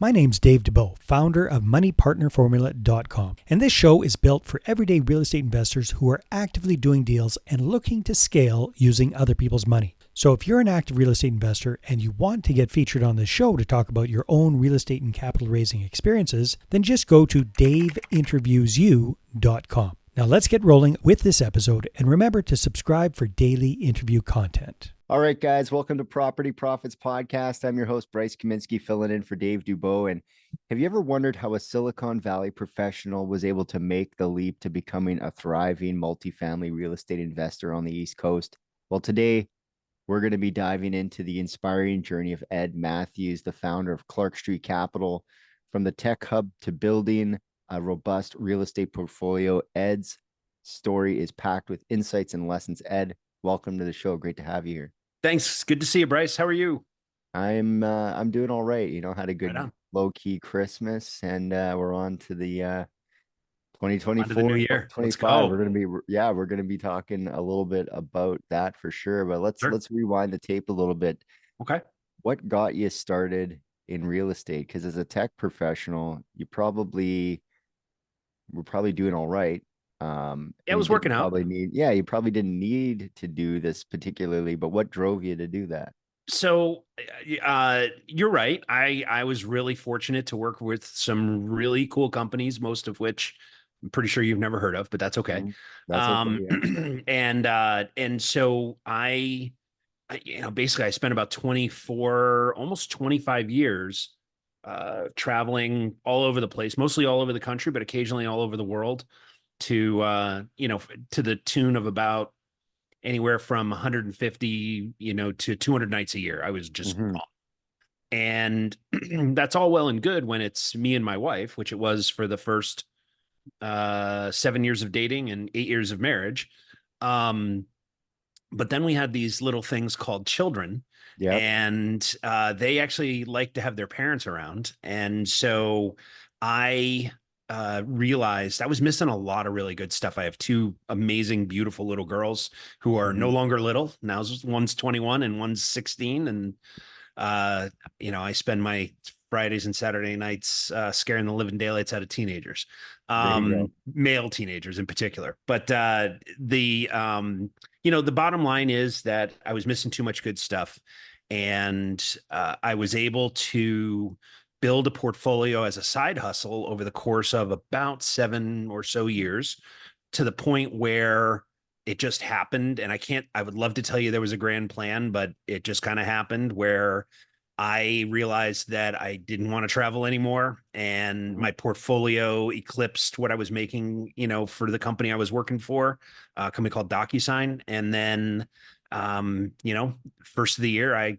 My name's Dave Dubeau, founder of MoneyPartnerFormula.com, and this show is built for everyday real estate investors who are actively doing deals and looking to scale using other people's money. So if you're an active real estate investor and you want to get featured on this show to talk about your own real estate and capital raising experiences, then just go to daveinterviewyou.com. Now let's get rolling with this episode, and remember to subscribe for daily interview content. All right, guys, welcome to Property Profits Podcast. I'm your host, Bryce Kaminsky, filling in for Dave Dubeau. And have you ever wondered how a Silicon Valley professional was able to make the leap to becoming a thriving multifamily real estate investor on the East Coast? Well, today we're going to be diving into the inspiring journey of Ed Mathews, the founder of Clark Street Capital. From the tech hub to building a robust real estate portfolio, Ed's story is packed with insights and lessons. Ed, welcome to the show. Great to have you here. Thanks. Good to see you, Bryce. How are you? I'm doing all right. You know, had a good low-key Christmas, and we're on to the 2024, on to the new year. 2025. We're gonna be talking a little bit about that for sure. But let's rewind the tape a little bit. Okay. What got you started in real estate? Because as a tech professional, you were probably doing all right. It was working out. You probably didn't need to do this particularly, but what drove you to do that? So you're right. I was really fortunate to work with some really cool companies, most of which I'm pretty sure you've never heard of, but that's okay. That's okay, yeah. And so basically I spent about almost 25 years traveling all over the place, mostly all over the country, but occasionally all over the world, to the tune of about anywhere from 150 to 200 nights a year. I was just gone. And that's all well and good when it's me and my wife, which it was for the first 7 years of dating and 8 years of marriage. But then we had these little things called children. Yeah. And they actually like to have their parents around. And so I realized I was missing a lot of really good stuff. I have two amazing, beautiful little girls who are no longer little. Now one's 21 and one's 16. And, I spend my Fridays and Saturday nights scaring the living daylights out of teenagers, male teenagers in particular. But the bottom line is that I was missing too much good stuff. And I was able to build a portfolio as a side hustle over the course of about 7 or so years, to the point where it just happened. And I would love to tell you there was a grand plan, but it just kind of happened where I realized that I didn't want to travel anymore, and my portfolio eclipsed what I was making, for the company I was working for, a company called DocuSign. And then, first of the year, I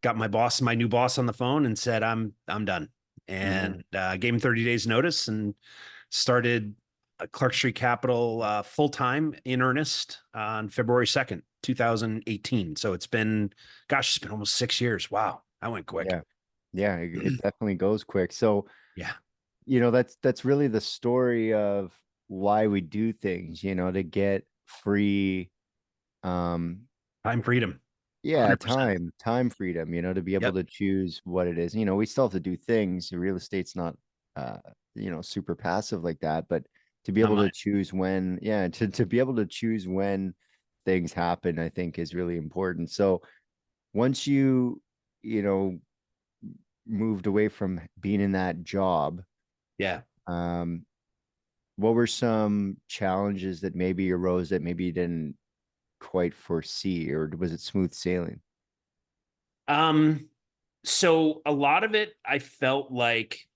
got my new boss on the phone and said, I'm done. And gave him 30 days notice and started Clark Street Capital full-time in earnest on February 2nd, 2018. So it's been almost 6 years. Wow. That went quick. Yeah, it definitely goes quick. So yeah, that's really the story of why we do things, to get free time freedom. Yeah, 100%. Time freedom, to be able to choose what it is. We still have to do things. Real estate's not super passive like that, but to be able to choose when, to be able to choose when things happen, I think is really important. So once you moved away from being in that job, what were some challenges that maybe arose that maybe you didn't quite foresee, or was it smooth sailing? So a lot of it, I felt like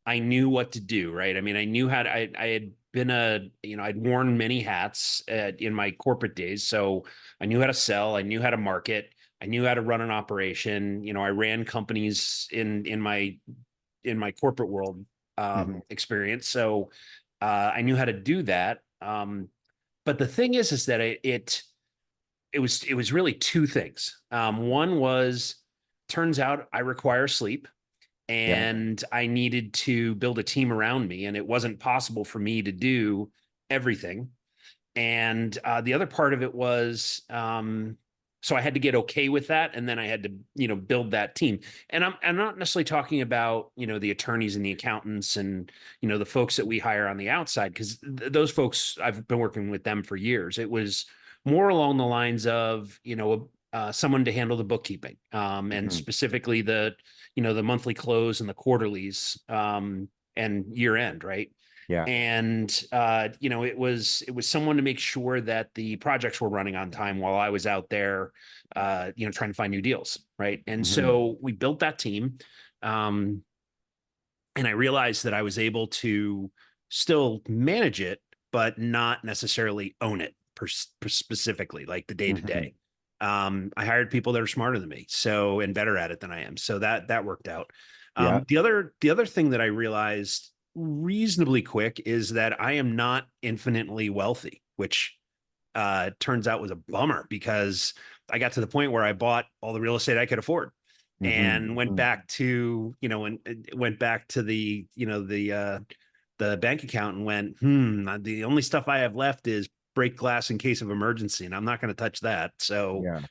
I knew what to do, right? I mean, I knew how to, I had been I'd worn many hats in my corporate days. So I knew how to sell, I knew how to market, I knew how to run an operation. I ran companies in my corporate world experience. So I knew how to do that. But the thing is that it was really two things. One was, turns out I require sleep, and I needed to build a team around me, and it wasn't possible for me to do everything. And the other part of it was So I had to get okay with that, and then I had to, build that team. And I'm not necessarily talking about, the attorneys and the accountants and, the folks that we hire on the outside, because those folks, I've been working with them for years. It was more along the lines of, someone to handle the bookkeeping, and Hmm. specifically the monthly close and the quarterlies, and year end, right? Yeah. And it was someone to make sure that the projects were running on time while I was out there, trying to find new deals, right? And Hmm. so we built that team, um, and I realized that I was able to still manage it, but not necessarily own it specifically, like the day to Hmm. day. I hired people that are smarter than me, so and better at it than I am, so that worked out. Yeah. The other thing that I realized reasonably quick is that I am not infinitely wealthy, which turns out was a bummer, because I got to the point where I bought all the real estate I could afford, Hmm. and went back to, and went back to the bank account and went, the only stuff I have left is break glass in case of emergency, and I'm not going to touch that. So, Yeah.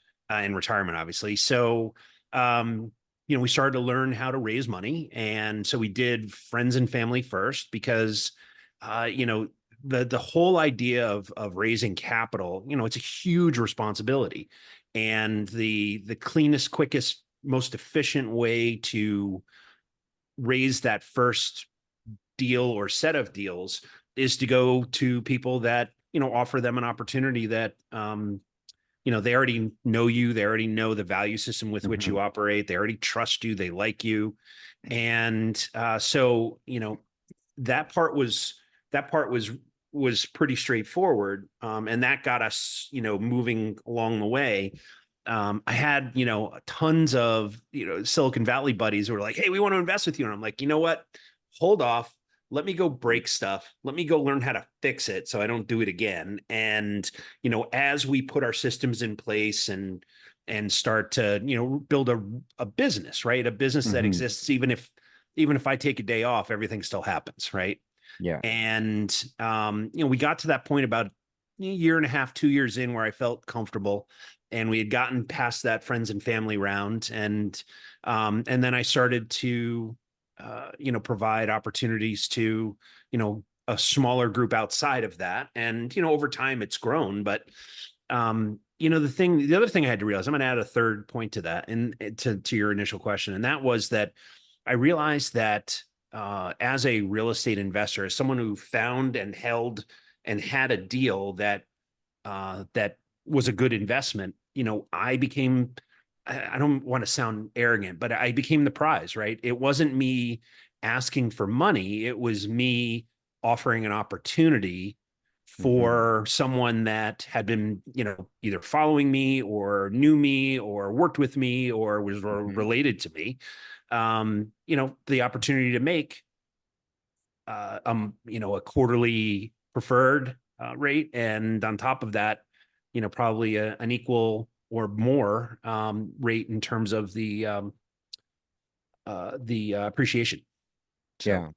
in retirement, obviously. So, um, we started to learn how to raise money. And so we did friends and family first, because, uh, you know, the whole idea of raising capital, it's a huge responsibility. And the cleanest, quickest, most efficient way to raise that first deal or set of deals is to go to people that, offer them an opportunity that, they already know you, they already know the value system with which Hmm. you operate, they already trust you, they like you. And so, that part was pretty straightforward, and that got us, moving along the way. I had, tons of, Silicon Valley buddies who were like, "Hey, we want to invest with you," and I'm like, you know what, hold off, let me go break stuff, let me go learn how to fix it so I don't do it again. And as we put our systems in place and start to, build a business, right, a business that Hmm. exists, even if I take a day off, everything still happens, right? Yeah. And we got to that point about a year and a half, 2 years in, where I felt comfortable, and we had gotten past that friends and family round. And then I started to provide opportunities to, a smaller group outside of that. And over time it's grown. But the other thing I had to realize, I'm going to add a third point to that, and to your initial question, and that was that I realized that, as a real estate investor, as someone who found and held and had a deal that was a good investment, I became, I don't want to sound arrogant, but I became the prize, right? It wasn't me asking for money. It was me offering an opportunity Hmm. for someone that had been, either following me or knew me or worked with me or was Hmm. related to me, the opportunity to make, a quarterly preferred rate, and on top of that, probably an equal or more rate in terms of the appreciation. So Yeah.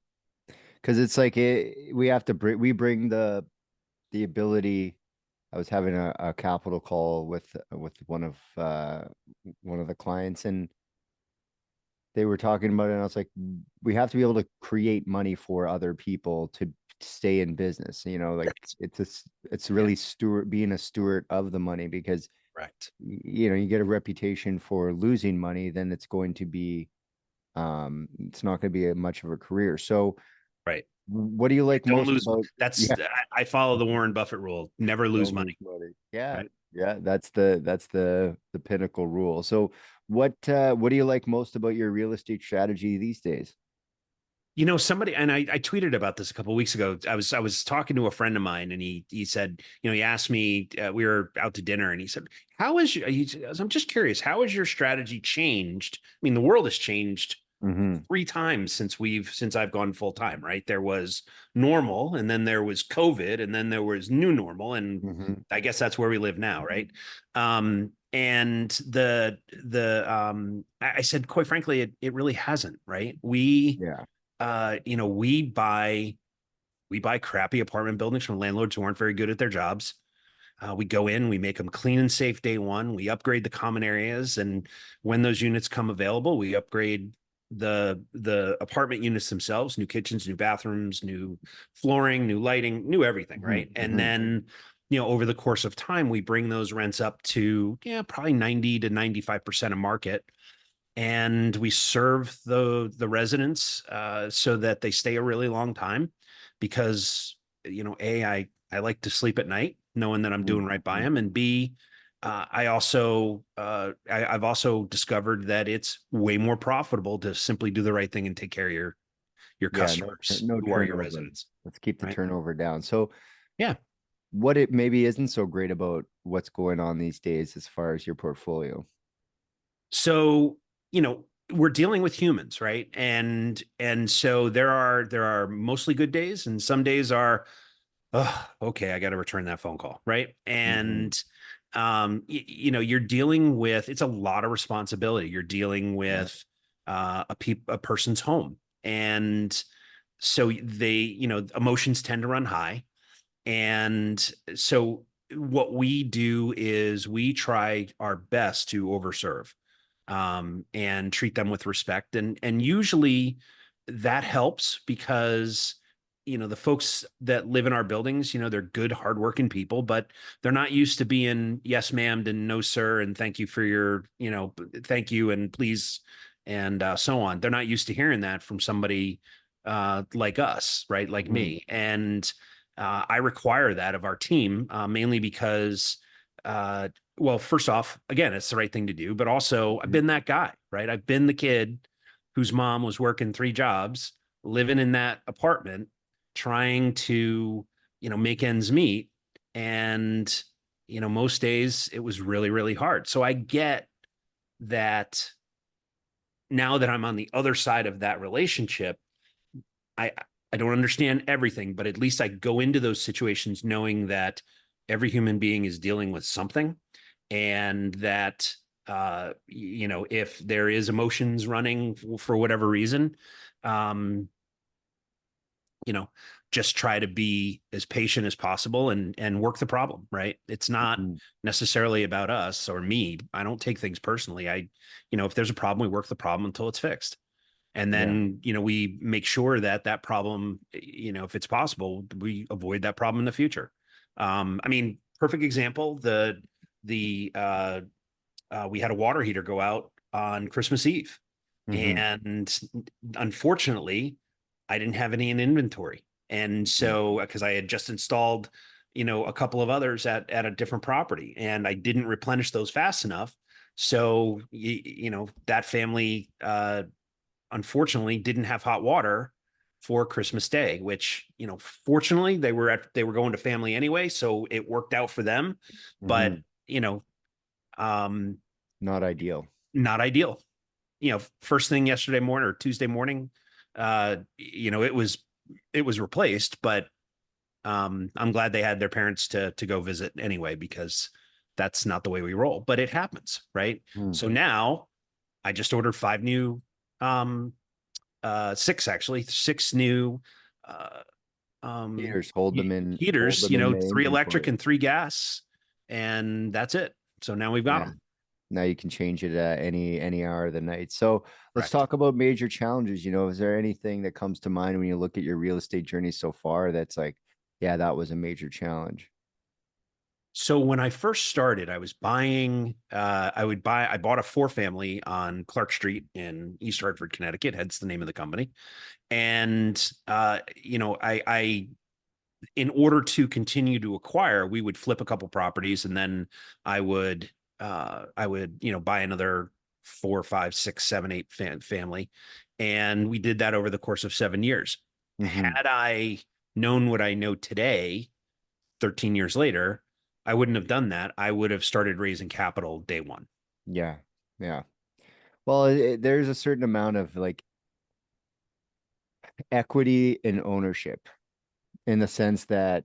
Because it's like we have to bring the ability. I was having a capital call with one of the clients, and they were talking about it, and I was like, we have to be able to create money for other people to stay in business. Like it's yeah, really being a steward of the money, because correct. you get a reputation for losing money, then it's not going to be much of a career. So Right. what do you Yeah, like don't most lose. about? That's Yeah. I follow the Warren Buffett rule: never lose Don't money. lose money. Yeah. Right. Yeah, that's the pinnacle rule. So what do you like most about your real estate strategy these days? Somebody, and I tweeted about this a couple of weeks ago. I was talking to a friend of mine, and he said, he asked me, we were out to dinner, and he said, "How is your?" I'm just curious, how has your strategy changed? I mean, the world has changed Hmm. 3 times since I've gone full time, right? There was normal, and then there was COVID, and then there was new normal, and Hmm. I guess that's where we live now, right? And I said, quite frankly, it really hasn't, right? Yeah. We buy crappy apartment buildings from landlords who aren't very good at their jobs. We go in, we make them clean and safe day one. We upgrade the common areas, and when those units come available, we upgrade the apartment units themselves, new kitchens, new bathrooms, new flooring, new lighting, new everything, right? And then, over the course of time, we bring those rents up to, probably 90 to 95% of market, and we serve the residents so that they stay a really long time, because I like to sleep at night knowing that I'm doing right by them, and B, I've also discovered that it's way more profitable to simply do the right thing and take care of your Yeah, customers no who are your turnover. residents. Let's keep the Right? turnover down. So Yeah. what it maybe isn't so great about what's going on these days as far as your portfolio? So, we're dealing with humans, right? And so there are mostly good days, and some days are, oh, okay, I got to return that phone call, right? And you're dealing with, it's a lot of responsibility. You're dealing with a person's home, and so emotions tend to run high, and so what we do is we try our best to overserve, and treat them with respect. And usually that helps, because the folks that live in our buildings, they're good, hardworking people, but they're not used to being yes ma'am and no sir and thank you for your, thank you and please, and so on. They're not used to hearing that from somebody like us, right? Like me. And I require that of our team, mainly because well, first off, again, it's the right thing to do, but also I've been that guy, right? I've been the kid whose mom was working 3 jobs, living in that apartment, trying to, make ends meet. And, most days it was really, really hard. So I get that now that I'm on the other side of that relationship. I, I don't understand everything, but at least I go into those situations knowing that every human being is dealing with something, and that if there is emotions running for whatever reason, um, you know, just try to be as patient as possible and work the problem, right? It's not necessarily about us or me. I don't take things personally. If there's a problem, we work the problem until it's fixed. And Yeah. then, we make sure that problem, if it's possible, we avoid that problem in the future. Perfect example, we had a water heater go out on Christmas Eve. And unfortunately, I didn't have any in inventory. And so, because I had just installed, a couple of others at a different property, and I didn't replenish those fast enough. So, that family, unfortunately didn't have hot water for Christmas Day, which, fortunately they were going to family anyway. So it worked out for them, but, um, Not ideal. not ideal. First thing yesterday morning or Tuesday morning, it was replaced, but I'm glad they had their parents to go visit anyway, because that's not the way we roll, but it happens, right? So now I just ordered 5 new, six new uh Heaters, hold them heaters, in the 3 electric inventory. and 3 gas, and that's it. So now we've got Yeah. them. Now you can change it at any hour of the night. So let's Correct. talk about major challenges. Is there anything that comes to mind when you look at your real estate journey so far that's like, yeah, that was a major challenge? So when I first started, I was buying, I bought a 4 family on Clark Street in East Hartford, Connecticut, hence the name of the company. And, in order to continue to acquire, we would flip a couple properties, and then I would, buy another 4, 5, 6, 7, 8 family. And we did that over the course of 7 years. Had I known what I know today, 13 years later, I wouldn't have done that. I would have started raising capital day one. Yeah. Yeah. Well, there's a certain amount of like equity and ownership in the sense that,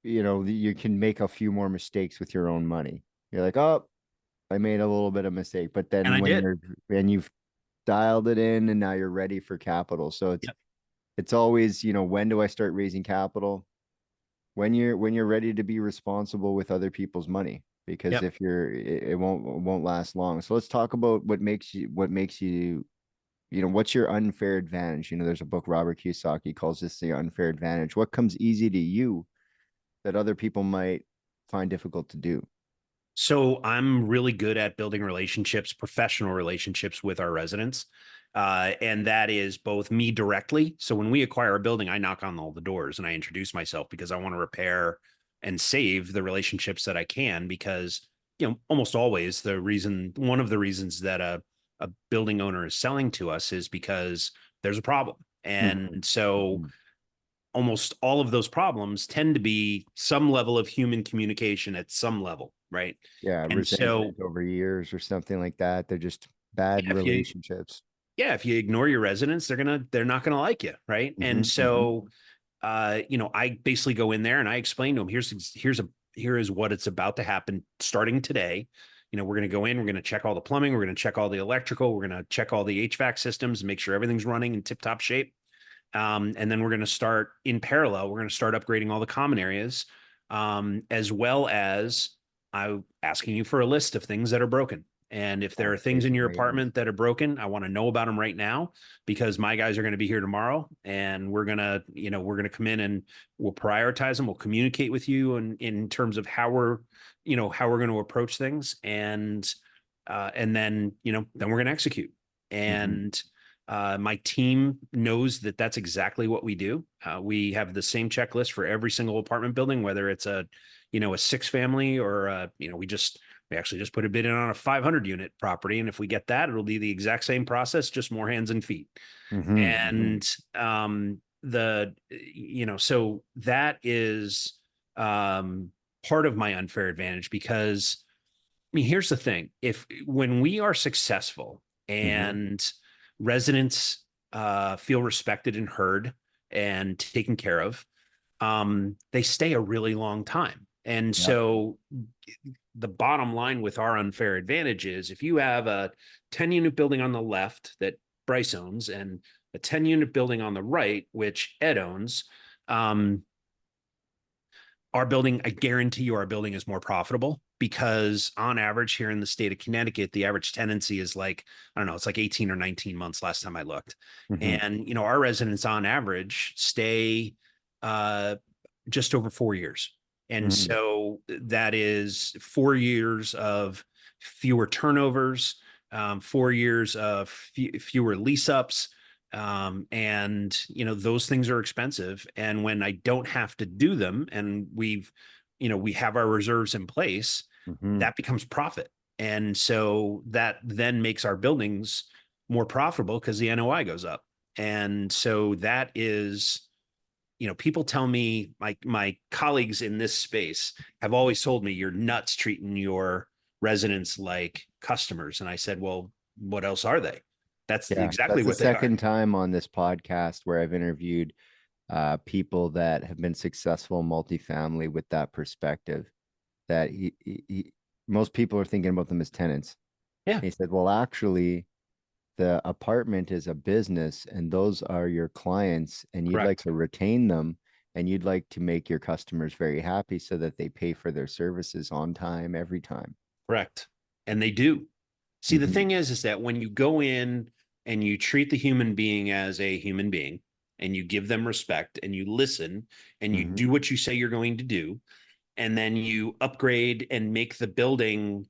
you can make a few more mistakes with your own money. You're like, oh, I made a little bit of mistake, but And then I did. you've dialed it in and now you're ready for capital. So Yep. it's always, when do I start raising capital? when you're ready to be responsible with other people's money, because Yep. if you're it won't last long. So let's talk about what makes you what's your unfair advantage. There's a book, Robert Kiyosaki calls this the unfair advantage. What comes easy to you that other people might find difficult to do? So I'm really good at building relationships, professional relationships with our residents. And that is both me directly. So when we acquire a building, I knock on all the doors and I introduce myself because I want to repair and save the relationships that I can. Because, almost always one of the reasons that a building owner is selling to us is because there's a problem. Mhm, And so mhm. almost all of those problems tend to be some level of human communication at some level, right? Yeah, And so, resentment over years or something like that. They're just bad if you relationships. if you ignore your residents, they're not gonna like you, right? And Hmm, hmm. so, I basically go in there and I explain to them, here is what it's about to happen starting today. We're going to go in, we're going to check all the plumbing, we're going to check all the electrical, we're going to check all the HVAC systems and make sure everything's running in tip top shape. And then we're going to start in parallel. We're going to start upgrading all the common areas, as well as I asking you for a list of things that are broken. And if there are things in Basic your maintenance. apartment that are broken, I want to know about them right now because my guys are going to be here tomorrow, and we're gonna come in and we'll prioritize them. We'll communicate with you in terms of how we're going to approach things, and then we're going to execute. Hmm. And my team knows that that's exactly what we do. We have the same checklist for every single apartment building, whether it's a 6 family or we actually just put a bid in on a 500 unit property. And if we get that, it'll be the exact same process, just more hands and feet. Hmm, hmm. And so that is part of my unfair advantage because here's the thing. If when we are successful Hmm. and residents feel respected and heard and taken care of, they stay a really long time. And Yep. so the bottom line with our unfair advantage is if you have a 10 unit building on the left that Bryce owns and a 10 unit building on the right, which Ed owns, um, our building, I guarantee you, our building is more profitable because on average here in the state of Connecticut, the average tenancy is like, I don't know, it's like 18 or 19 months last time I looked. Hmm. And, our residents on average stay uh, just over 4 years. And Hmm. so that is 4 years of fewer turnovers, 4 years of fewer lease ups, and those things are expensive, and when I don't have to do them and we have our reserves in place, Hmm. that becomes profit. And so that then makes our buildings more profitable because the NOI goes up. And so that is, people tell me, my colleagues in this space have always told me you're nuts treating your residents like customers. And I said, well, what else are they? That's Yeah, exactly that's the what they are. second time on this podcast where I've interviewed people that have been successful in multifamily with that perspective. That most people are thinking about them as tenants. Yeah, He said, "Well, actually, the apartment is a business, and those are your clients, and you'd like correct. to retain them, and you'd like to make your customers very happy so that they pay for their services on time every time." Correct. And they do. See, the Hmm. thing is that when you go in and you treat the human being as a human being and you give them respect and you listen and you Hmm. do what you say you're going to do, and then you upgrade and make the building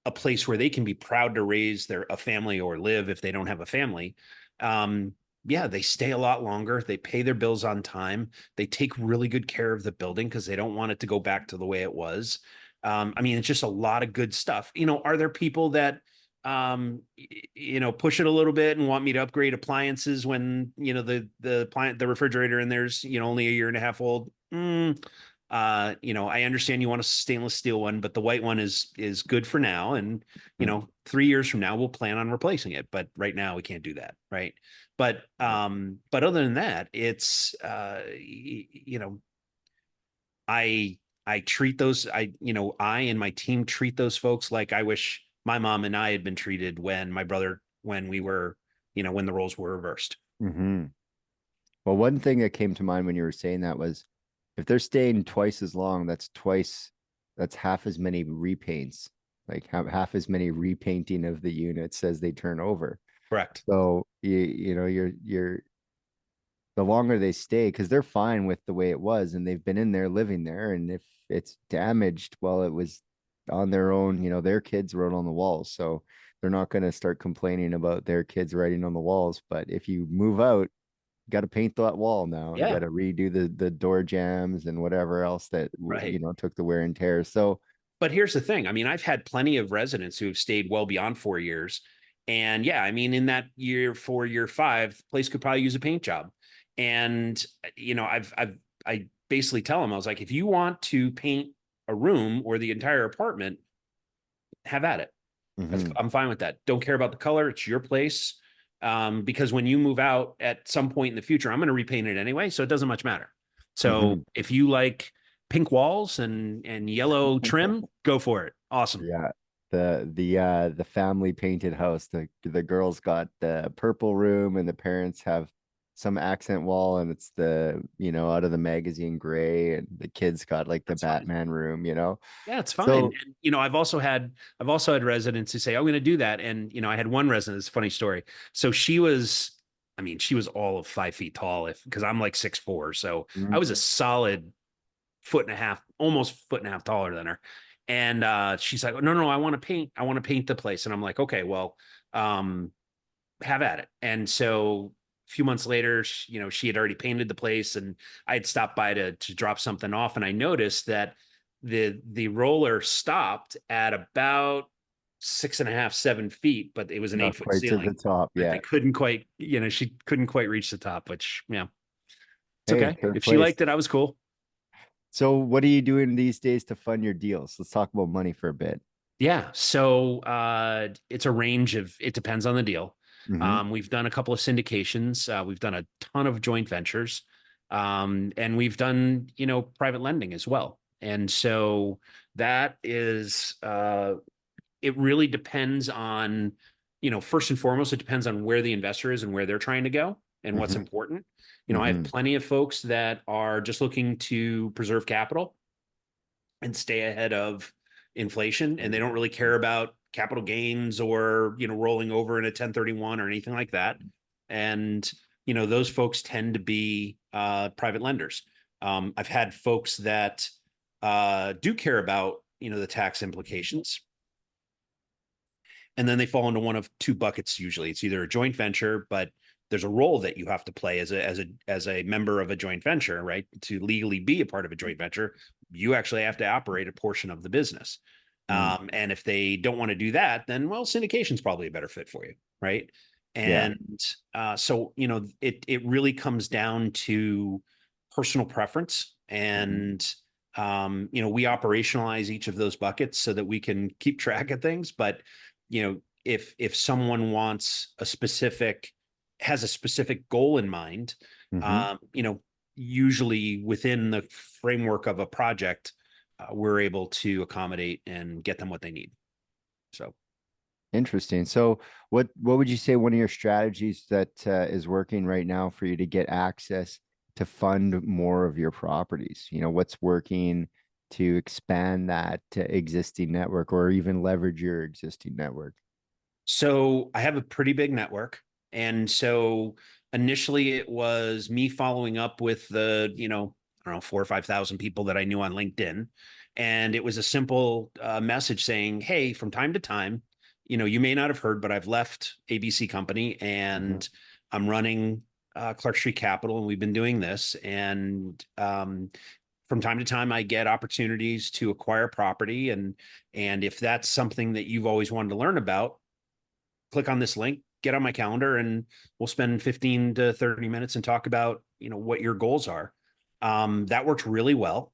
a place where they can be proud to raise a family or live if they don't have a family. Um, yeah, they stay a lot longer. They pay their bills on time. They take really good care of the building because they don't want it to go back to the way it was. It's just a lot of good stuff. Are there people that push it a little bit and want me to upgrade appliances when the refrigerator in there's only a year and a half old? I understand you want a stainless steel one, but the white one is good for now. And 3 years from now, we'll plan on replacing it. But right now, we can't do that, right? But other than that, it's I I treat those I and my team treat those folks like I wish my mom and I had been treated when we were when the roles were reversed. Hmm. Well, one thing that came to mind when you were saying that was if they're staying twice as long, that's half as many repaints, like half as many repainting of the units as they turn over. Correct. So you know, you're the longer they stay, because they're fine with the way it was and they've been in there living there. And if it's damaged, well, it was on their own, you know, their kids wrote on the walls. So they're not going to start complaining about their kids writing on the walls. But if you move out, you got to paint that wall now. You Yeah. got to redo the door jams and whatever else that Right. you know took the wear and tear. So But here's the thing. I mean, I've had plenty of residents who have stayed well beyond 4 years. And yeah, I mean, in that year 4, year 5, the place could probably use a paint job. And, you know, I basically tell them, I was like, if you want to paint a room or the entire apartment, have at it. mhm, I'm fine with that. Don't care about the color. It's your place. Because when you move out at some point in the future, I'm going to repaint it anyway. So it doesn't much matter. So mhm. if you like pink walls and yellow trim, go for it. Awesome. Yeah. The family painted house. The girls got the purple room and the parents have some accent wall and it's the, you know, out of the magazine gray, and the kids got like the That's fine. Batman room, you know. Yeah, it's fine. So And, you know, I've also had residents who say, "I'm going to do that." And, you know, I had one resident, it's a funny story. So I mean, she was all of 5 feet tall because I'm like 6'4". So I was a mhm, solid foot and a half, almost foot and a half taller than her. And she's like, no, I want to paint. I want to paint the place. And I'm like, okay, well, um, have at it. And so a few months later, you know, she had already painted the place, and I had stopped by to drop something off, and I noticed that the roller stopped at about 6.5, 7 feet, but it was an not 8 foot quite to the ceiling. top. But Yeah. they couldn't quite, you know, she couldn't quite reach the top, which, yeah, it's Hey, okay. third If she place. liked it, I was cool. So what are you doing these days to fund your deals? Let's talk about money for a bit. Yeah. So it's a range of, it depends on the deal. Hmm. We've done a couple of syndications. We've done a ton of joint ventures. And we've done, you know, private lending as well. And so that is, it really depends on, you know, first and foremost, it depends on where the investor is and where they're trying to go and what's Hmm. important. You know, I have Hmm. plenty of folks that are just looking to preserve capital and stay ahead of inflation, and they don't really care about capital gains or, you know, rolling over in a 1031 or anything like that. And, you know, those folks tend to be private lenders. I've had folks that do care about, you know, the tax implications, and then they fall into one of two buckets. Usually it's either a joint venture, but there's a role that you have to play as a member of a joint venture, right? To legally be a part of a joint venture, you actually have to operate a portion of the business. Mm. And if they don't want to do that, then, well, syndication is probably a better fit for you, right? Yeah. And so, you know, it really comes down to personal preference. And you know, we operationalize each of those buckets so that we can keep track of things. But, you know, if someone has a specific goal in mind, Hmm. you know, usually within the framework of a project, we're able to accommodate and get them what they need. So Interesting. So, what would you say one of your strategies that is working right now for you to get access to fund more of your properties? You know, what's working to expand that existing network or even leverage your existing network? So I have a pretty big network. And so initially it was me following up with the, you know, I don't know, 4 or 5 thousand people that I knew on LinkedIn. And it was a simple message saying, hey, from time to time, you know, you may not have heard, but I've left ABC Company Hmm. and I'm running Clark Street Capital, and we've been doing this. And from time to time, I get opportunities to acquire property. And if that's something that you've always wanted to learn about, click on this link, get on my calendar, and we'll spend 15 to 30 minutes and talk about, you know, what your goals are. That worked really well.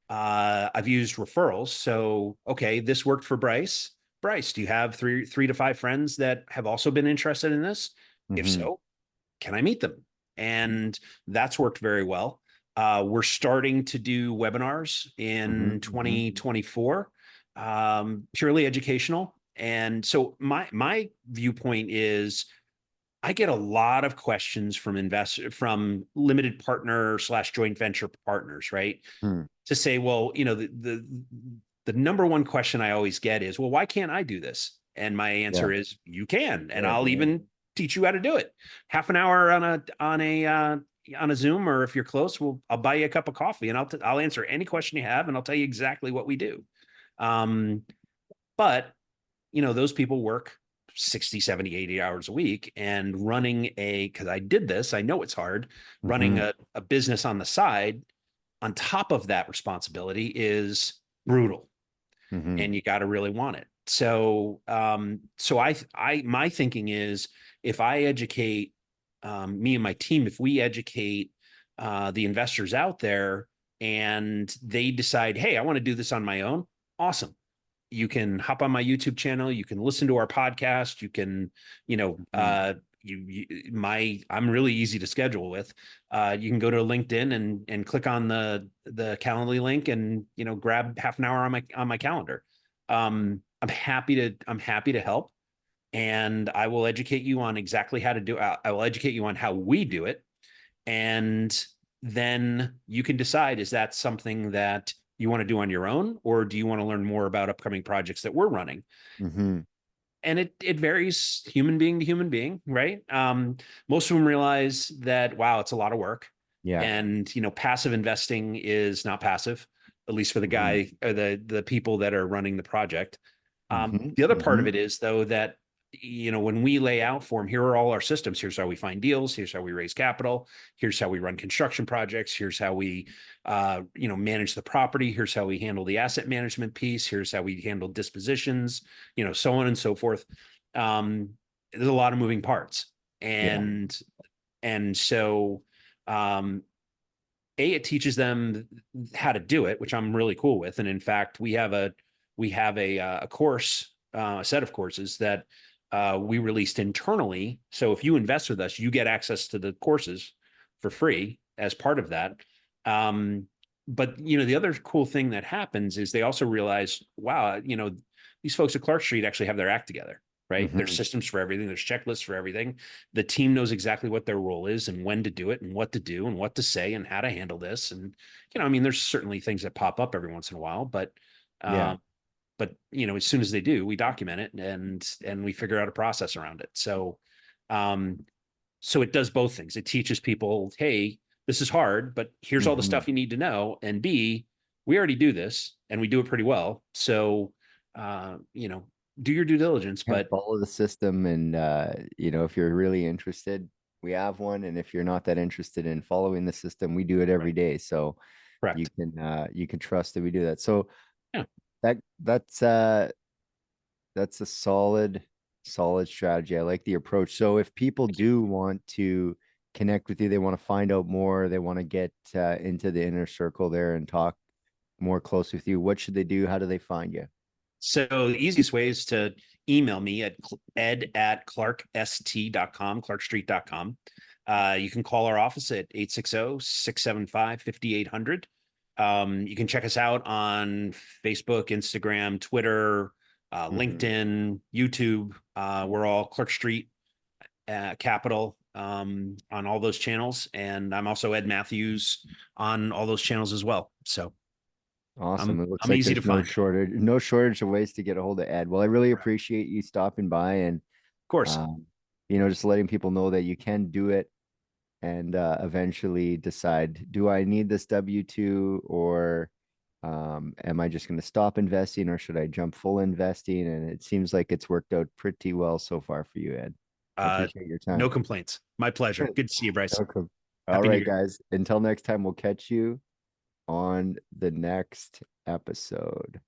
I've used referrals. So, okay, this worked for Bryce. Bryce, do you have three to five friends that have also been interested in this? If Hmm. so, can I meet them? And that's worked very well. We're starting to do webinars Hmm. in Hmm. 2024, purely educational. And so my viewpoint is I get a lot of questions from from limited partner / joint venture partners, right? Hmm. To say, well, the number one question I always get is, well, why can't I do this? And my answer Yeah. is, you can, and Yeah. I'll Yeah. even teach you how to do it. Half an hour on a Zoom, or if you're close, I'll buy you a cup of coffee, and I'll answer any question you have, and I'll tell you exactly what we do. But those people work 60, 70, 80 hours a week, and because I did this, I know it's hard. Running Mhm. a business on the side on top of that responsibility is brutal, Mhm. and you got to really want it. So, my thinking is, if I educate me and my team, if we educate the investors out there, and they decide, hey, I want to do this on my own, awesome. You can hop on my YouTube channel. You can listen to our podcast. You can, Mhm. I'm really easy to schedule with. You can go to LinkedIn and click on the Calendly link, and grab half an hour on my calendar. I'm happy to help, and I will educate you on exactly how to do it. I will educate you on how we do it, and then you can decide, is that something that you want to do on your own, or do you want to learn more about upcoming projects that we're running? Mhm. And it varies human being to human being, right? Most of them realize that, wow, it's a lot of work. Yeah. And passive investing is not passive, at least for the Mhm. guy or the people that are running the project. Mhm. The other part of Mhm. it is, though, that when we lay out for them, here are all our systems. Here's how we find deals. Here's how we raise capital. Here's how we run construction projects. Here's how we manage the property. Here's how we handle the asset management piece. Here's how we handle dispositions, so on and so forth. There's a lot of moving parts. Yeah. And so it teaches them how to do it, which I'm really cool with. And in fact, we have a course, a set of courses that we released internally. So if you invest with us, you get access to the courses for free as part of that. But the other cool thing that happens is they also realize, wow, these folks at Clark Street actually have their act together, right? There's Mhm. systems for everything. There's checklists for everything. The team knows exactly what their role is, and when to do it, and what to do, and what to say, and how to handle this. And there's certainly things that pop up every once in a while, but Yeah. um, as soon as they do, we document it, and we figure out a process around it. Um, so it does both things. It teaches people, hey, this is hard, but here's all the Mhm. stuff you need to know. And B, we already do this, and we do it pretty well. So, do your due diligence. Yeah, But follow the system, and if you're really interested, we have one, and if you're not that interested in following the system, we do it every right, day. So correct. you can trust that we do that. So Yeah. that that's a solid strategy. I like the approach. So if people Thank you. do want to connect with you, they want to find out more, they want to get into the inner circle there and talk more close with you, what should they do? How do they find you? So the easiest way is to email me at ed@clarkst.com, clarkstreet.com. You can call our office at 860-675-5800. You can check us out on Facebook, Instagram, Twitter, Mhm. LinkedIn, YouTube. We're all Clark Street Capital on all those channels. And I'm also Ed Mathews on all those channels as well. So Awesome. It looks I'm like easy to there's no find. Of shortage of ways to get a hold of Ed. Well, I really appreciate you stopping by, and course. um, just letting people know that you can do it, and eventually decide, do I need this W-2, or am I just going to stop investing, or should I jump full investing? And it seems like it's worked out pretty well so far for you, Ed. I appreciate your No time. complaints. My pleasure. Good to see you, Bryce. Welcome. All Happy New right, Year. guys. Until next time, we'll catch you on the next episode.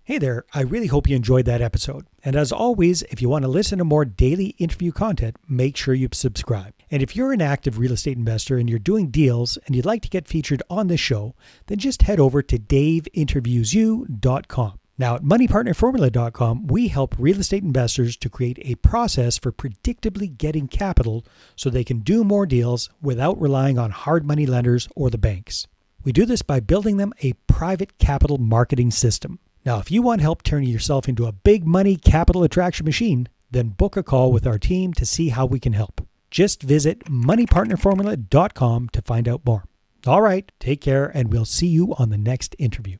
Hey there, I really hope you enjoyed that episode. And as always, if you want to listen to more daily interview content, make sure you subscribe. And if you're an active real estate investor and you're doing deals and you'd like to get featured on this show, then just head over to daveinterviewyou.com. Now at moneypartnerformula.com, we help real estate investors to create a process for predictably getting capital so they can do more deals without relying on hard money lenders or the banks. We do this by building them a private capital marketing system. Now, if you want help turning yourself into a big money capital attraction machine, then book a call with our team to see how we can help. Just visit moneypartnerformula.com to find out more. All right, take care, and we'll see you on the next interview.